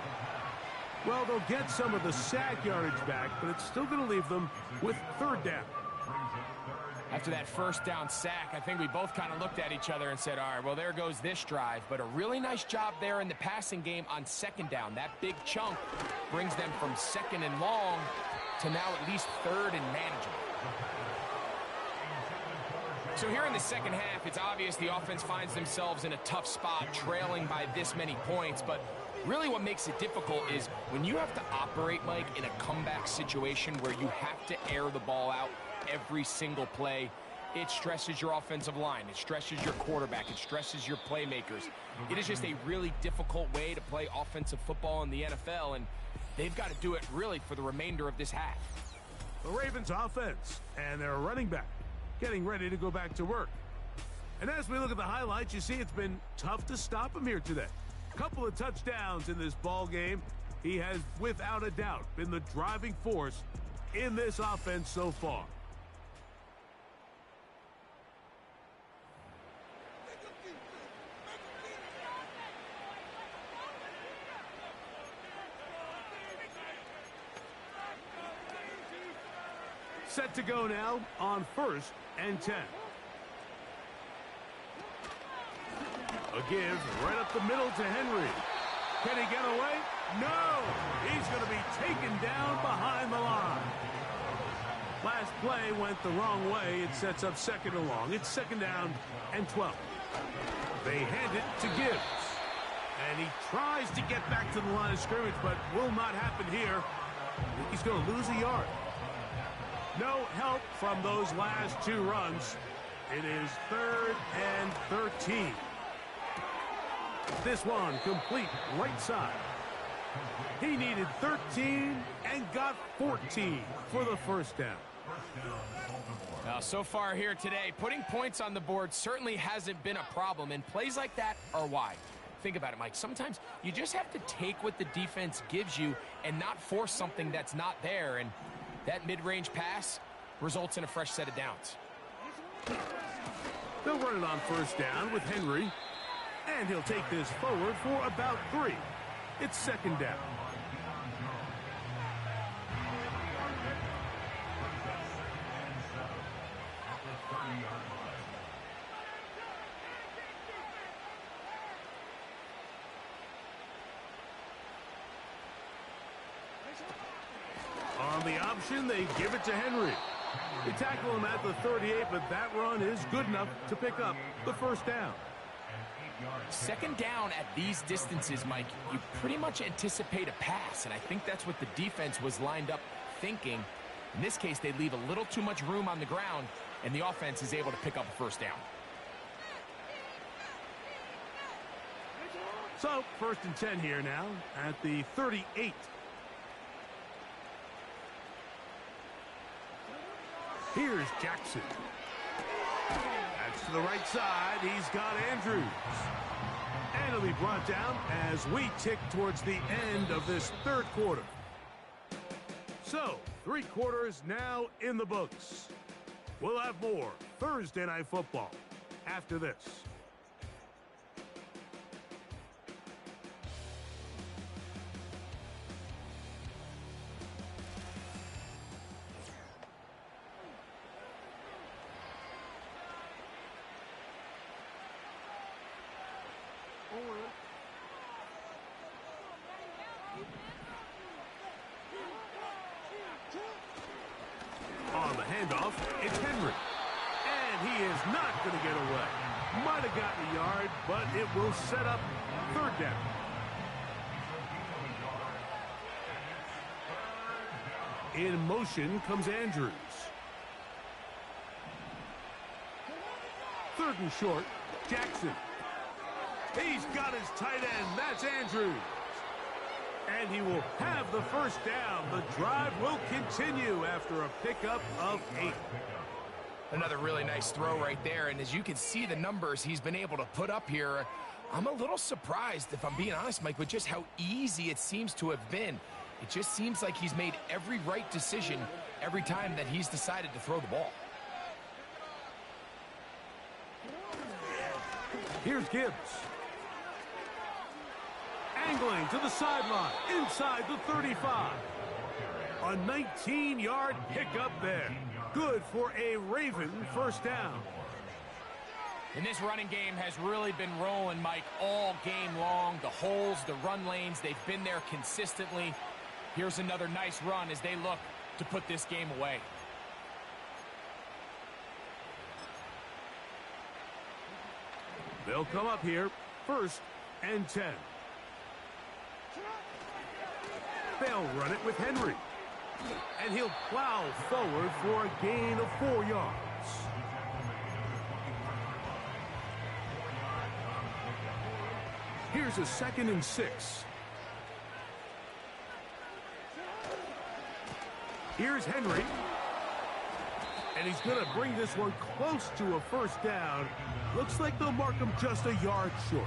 [SPEAKER 1] Well, they'll get some of the sack yardage back, but it's still going to leave them with 3rd down.
[SPEAKER 2] After that first down sack, I think we both kind of looked at each other and said, all right, well, there goes this drive. But a really nice job there in the passing game on 2nd down. That big chunk brings them from 2nd and long to now at least 3rd and manageable. So here in the second half, it's obvious the offense finds themselves in a tough spot, trailing by this many points. But really what makes it difficult is when you have to operate, Mike, in a comeback situation where you have to air the ball out every single play, it stresses your offensive line. It stresses your quarterback. It stresses your playmakers. It is just a really difficult way to play offensive football in the NFL, and they've got to do it really for the remainder of this half.
[SPEAKER 1] The Ravens offense and their running back getting ready to go back to work. And as we look at the highlights, you see it's been tough to stop him here today. A couple of touchdowns in this ball game. He has, without a doubt, been the driving force in this offense so far. Set to go now on 1st and 10. A give right up the middle to Henry. Can he get away? No! He's going to be taken down behind the line. Last play went the wrong way. It sets up 2nd and long. It's 2nd down and 12. They hand it to Gibbs. And he tries to get back to the line of scrimmage, but will not happen here. He's going to lose a yard. No help from those last 2 runs. It is 3rd and 13. This one complete right side. He needed 13 and got 14 for the 1st down.
[SPEAKER 2] Now, so far here today, putting points on the board certainly hasn't been a problem, and plays like that are why. Think about it, Mike. Sometimes you just have to take what the defense gives you and not force something that's not there, and that mid-range pass results in a fresh set of downs.
[SPEAKER 1] They'll run it on 1st down with Henry. And he'll take this forward for about 3. It's 2nd down. On the option, they give it to Henry. They tackle him at the 38, but that run is good enough to pick up the 1st down.
[SPEAKER 2] 2nd down at these distances, Mike, you pretty much anticipate a pass, and I think that's what the defense was lined up thinking. In this case, they leave a little too much room on the ground, and the offense is able to pick up a 1st down.
[SPEAKER 1] So, 1st and 10 here now at the 38. Here's Jackson. That's to the right side. He's got Andrews. And he'll be brought down as we tick towards the end of this 3rd quarter. So, 3 quarters now in the books. We'll have more Thursday Night Football after this. On the handoff, it's Henry. And he is not going to get away. Might have gotten a yard, but it will set up 3rd down. In motion comes Andrews. 3rd and short, Jackson. He's got his tight end. That's Andrews. And he will have the 1st down. The drive will continue after a pickup of 8.
[SPEAKER 2] Another really nice throw right there, and as you can see the numbers he's been able to put up here, I'm a little surprised, if I'm being honest, Mike, with just how easy it seems to have been. It just seems like he's made every right decision every time that he's decided to throw the ball.
[SPEAKER 1] Here's Gibbs. Angling to the sideline, inside the 35. A 19-yard pickup there. Good for a Raven 1st down.
[SPEAKER 2] And this running game has really been rolling, Mike, all game long. The holes, the run lanes, they've been there consistently. Here's another nice run as they look to put this game away.
[SPEAKER 1] They'll come up here, 1st and 10. They'll run it with Henry. And he'll plow forward for a gain of 4 yards. Here's a 2nd and 6. Here's Henry. And he's going to bring this one close to a first down. Looks like they'll mark him just a yard short.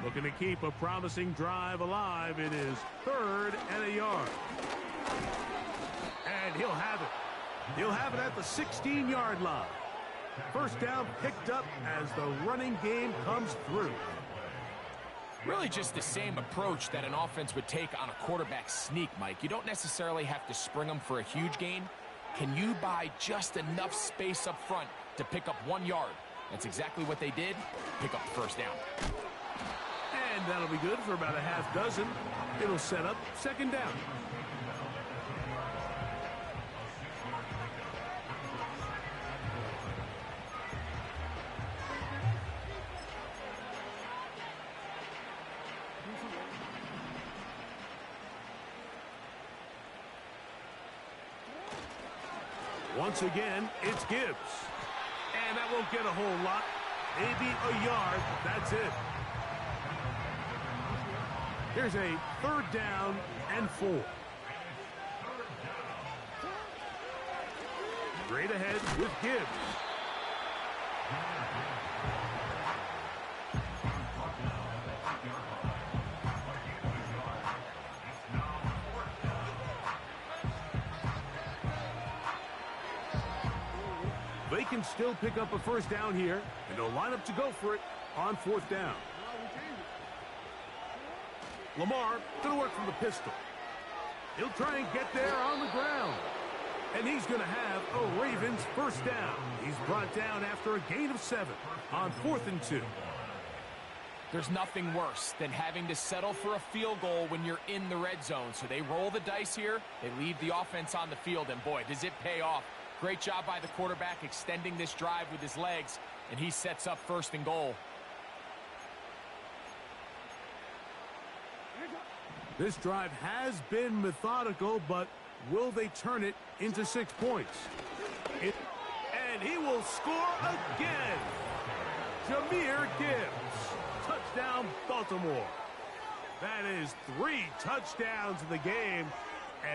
[SPEAKER 1] Looking to keep a promising drive alive. It is 3rd and a yard. And he'll have it. He'll have it at the 16-yard line. First down picked up as the running game comes through.
[SPEAKER 2] Really just the same approach that an offense would take on a quarterback sneak, Mike. You don't necessarily have to spring them for a huge gain. Can you buy just enough space up front to pick up 1 yard? That's exactly what they did. Pick up the first down.
[SPEAKER 1] And that'll be good for about a half dozen. It'll set up 2nd down. Once again, it's Gibbs. And that won't get a whole lot. Maybe a yard. That's it. Here's a 3rd down and 4. Straight ahead with Gibbs. They can still pick up a first down here, and they'll line up to go for it on 4th down. Lamar going to work from the pistol. He'll try and get there on the ground. And he's going to have a Ravens first down. He's brought down after a gain of 7 on 4th and 2.
[SPEAKER 2] There's nothing worse than having to settle for a field goal when you're in the red zone. So they roll the dice here. They leave the offense on the field, and boy, does it pay off. Great job by the quarterback extending this drive with his legs, and he sets up 1st and goal.
[SPEAKER 1] This drive has been methodical, but will they turn it into 6 points? And he will score again. Jahmyr Gibbs. Touchdown, Baltimore. That is 3 touchdowns in the game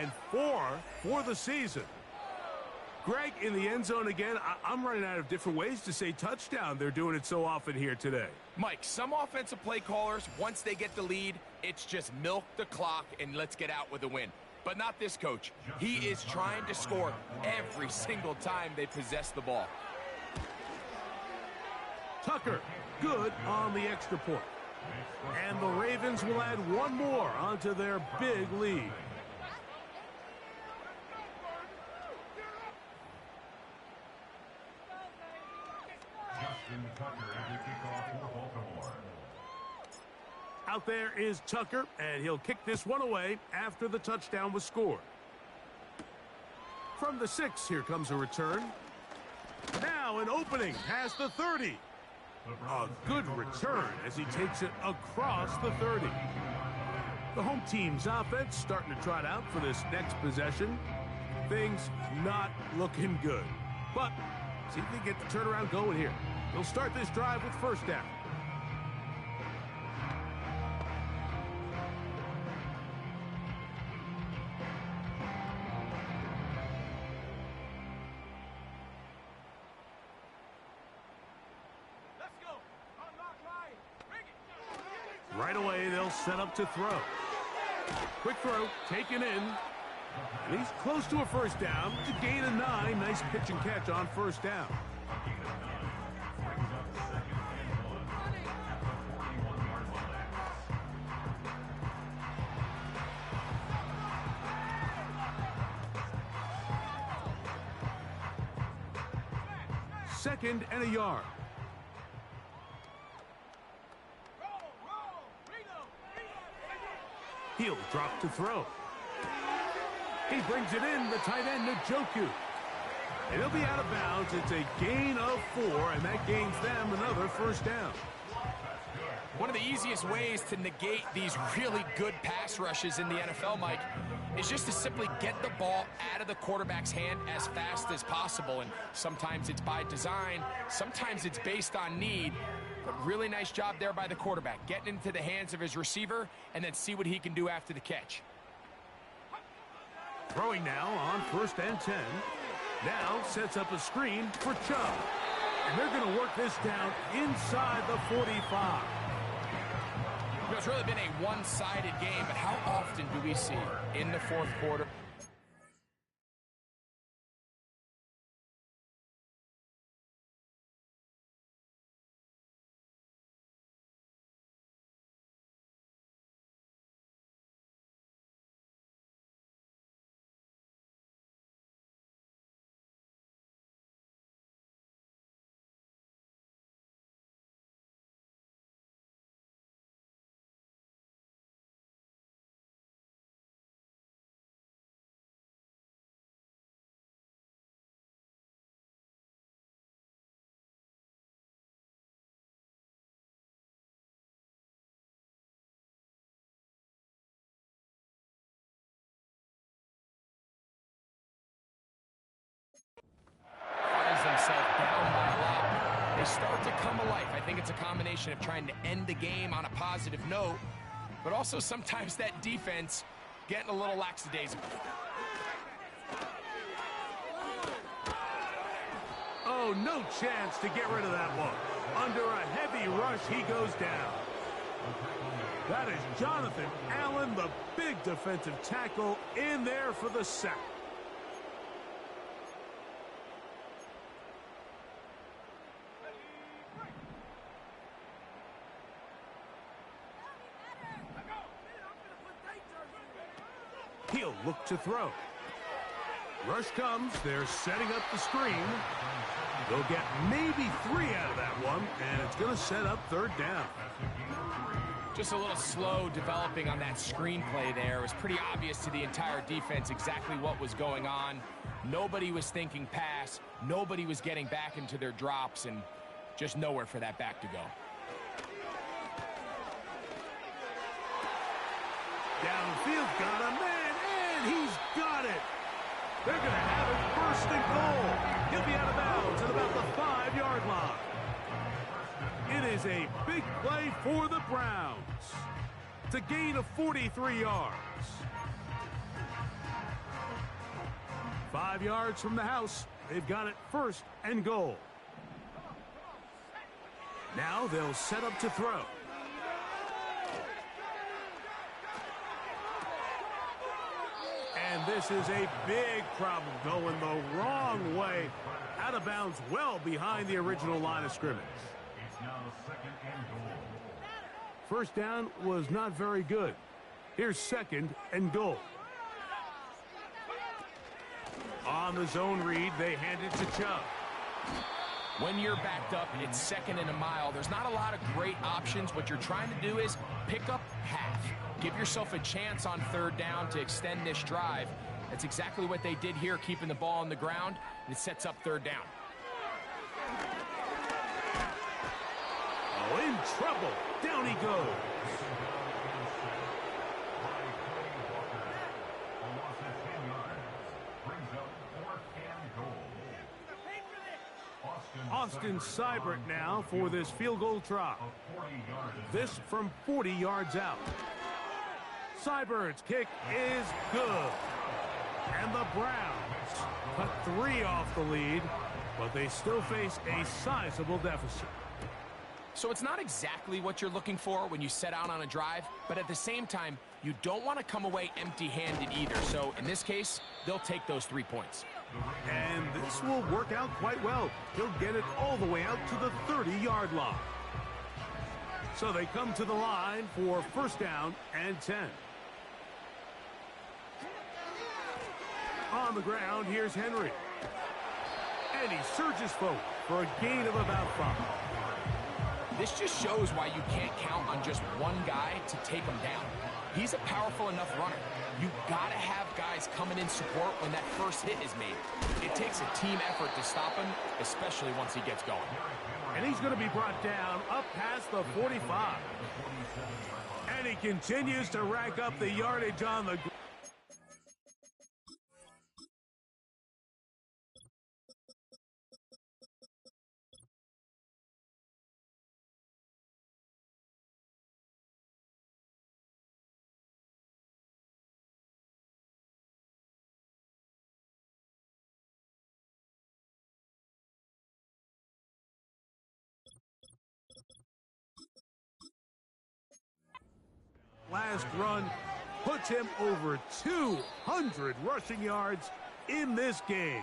[SPEAKER 1] and 4 for the season. Greg, in the end zone again. I'm running out of different ways to say touchdown. They're doing it so often here today.
[SPEAKER 2] Mike, some offensive play callers, once they get the lead, it's just milk the clock and let's get out with a win. But not this coach. He is trying to score every single time they possess the ball.
[SPEAKER 1] Tucker, good on the extra point. And the Ravens will add 1 more onto their big lead.
[SPEAKER 3] Justin Tucker to kick off for Baltimore.
[SPEAKER 1] Out there is Tucker, and he'll kick this one away after the touchdown was scored. From the 6, here comes a return. Now an opening past the 30. A good return as he takes it across the 30. The home team's offense starting to trot out for this next possession. Things not looking good. But see if they get the turnaround going here. They'll start this drive with first down. Right away, they'll set up to throw. Quick throw, taken in. And he's close to a first down to gain a 9. Nice pitch and catch on first down. Second and a yard. He'll drop to throw. He brings it in, the tight end, Njoku. And he'll be out of bounds. It's a gain of 4, and that gains them another first down.
[SPEAKER 2] One of the easiest ways to negate these really good pass rushes in the NFL, Mike, is just to simply get the ball out of the quarterback's hand as fast as possible. And sometimes it's by design, sometimes it's based on need. But really nice job there by the quarterback, getting into the hands of his receiver and then see what he can do after the catch.
[SPEAKER 1] Throwing now on 1st and 10. Now sets up a screen for Chubb. And they're going to work this down inside the 45.
[SPEAKER 2] It's really been a one-sided game, but how often do we see in the fourth quarter? Himself down by a lot. They start to come alive. I think it's a combination of trying to end the game on a positive note, but also sometimes that defense getting a little lackadaisical.
[SPEAKER 1] Oh, no chance to get rid of that one. Under a heavy rush, he goes down. That is Jonathan Allen, the big defensive tackle, in there for the sack. He'll look to throw. Rush comes. They're setting up the screen. They'll get maybe 3 out of that one, and it's going to set up 3rd down.
[SPEAKER 2] Just a little slow developing on that screenplay there. It was pretty obvious to the entire defense exactly what was going on. Nobody was thinking pass. Nobody was getting back into their drops, and just nowhere for that back to go.
[SPEAKER 1] Downfield, got a man. He's got it. They're going to have it 1st and goal. He'll be out of bounds at about the 5-yard line. It is a big play for the Browns. It's a gain of 43 yards. 5 yards from the house. They've got it 1st and goal. Now they'll set up to throw. And this is a big problem going the wrong way. Out of bounds well behind the original line of scrimmage.
[SPEAKER 3] It's now 2nd and goal.
[SPEAKER 1] First down was not very good. Here's 2nd and goal. On the zone read, they hand it to Chubb.
[SPEAKER 2] When you're backed up, it's 2nd and a mile. There's not a lot of great options. What you're trying to do is pick up half. Give yourself a chance on 3rd down to extend this drive. That's exactly what they did here, keeping the ball on the ground. And it sets up 3rd down.
[SPEAKER 1] Oh, in trouble. Down he goes. Austin Seibert now for this field goal try. This from 40 yards out. Seibert's kick is good. And the Browns cut 3 off the lead, but they still face a sizable deficit.
[SPEAKER 2] So it's not exactly what you're looking for when you set out on a drive, but at the same time, you don't want to come away empty-handed either. So in this case, they'll take those 3 points.
[SPEAKER 1] And this will work out quite well. He'll get it all the way out to the 30-yard line. So they come to the line for 1st down and 10. On the ground, here's Henry. And he surges forward for a gain of about 5.
[SPEAKER 2] This just shows why you can't count on just one guy to take them down. He's a powerful enough runner. You gotta have guys coming in support when that first hit is made. It takes a team effort to stop him, especially once he gets going.
[SPEAKER 1] And he's going to be brought down up past the 45. And he continues to rack up the yardage on the ground. Last run puts him over 200 rushing yards in this game.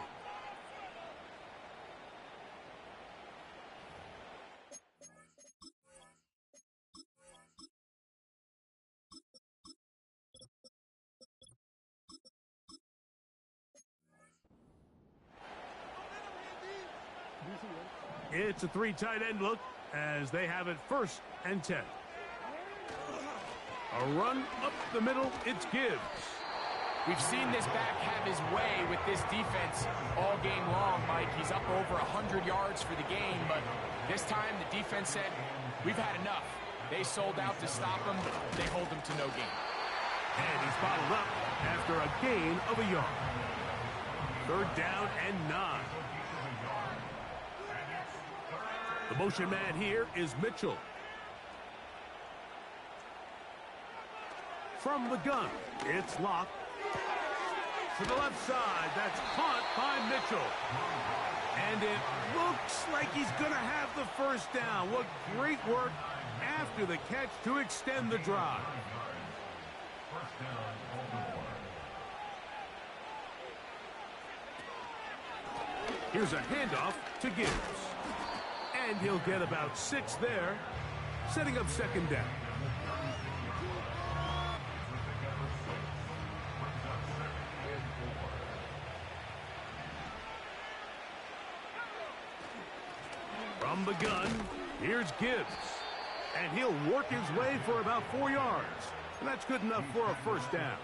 [SPEAKER 1] It's a 3 tight end look as they have it 1st and 10. A run up the middle, it's Gibbs.
[SPEAKER 2] We've seen this back have his way with this defense all game long, Mike. He's up over 100 yards for the game, but this time the defense said, we've had enough. They sold out to stop him. They hold him to no gain.
[SPEAKER 1] And he's bottled up after a gain of a yard. 3rd down and 9. The motion man here is Mitchell. From the gun, it's Locke. To the left side, that's caught by Mitchell. And it looks like he's going to have the 1st down. What great work after the catch to extend the drive. Here's a handoff to Gibbs. And he'll get about 6 there, setting up 2nd down. From the gun, here's Gibbs. And he'll work his way for about 4 yards. And that's good enough for a 1st down.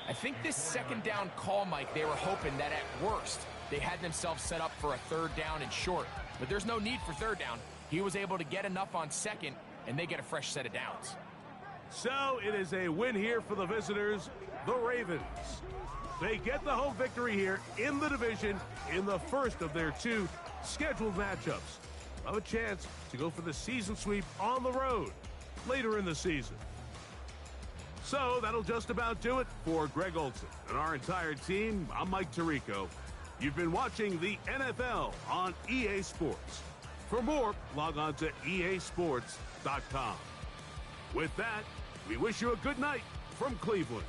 [SPEAKER 2] I think this 2nd down call, Mike, they were hoping that at worst, they had themselves set up for a 3rd down and short. But there's no need for 3rd down. He was able to get enough on 2nd, and they get a fresh set of downs.
[SPEAKER 1] So it is a win here for the visitors, the Ravens. They get the home victory here in the division in the 1st of their 2 scheduled matchups. Have a chance to go for the season sweep on the road later in the season. So that'll just about do it for Greg Olsen and our entire team. I'm Mike Tirico. You've been watching the NFL on EA Sports. For more, log on to easports.com. With that, we wish you a good night from Cleveland.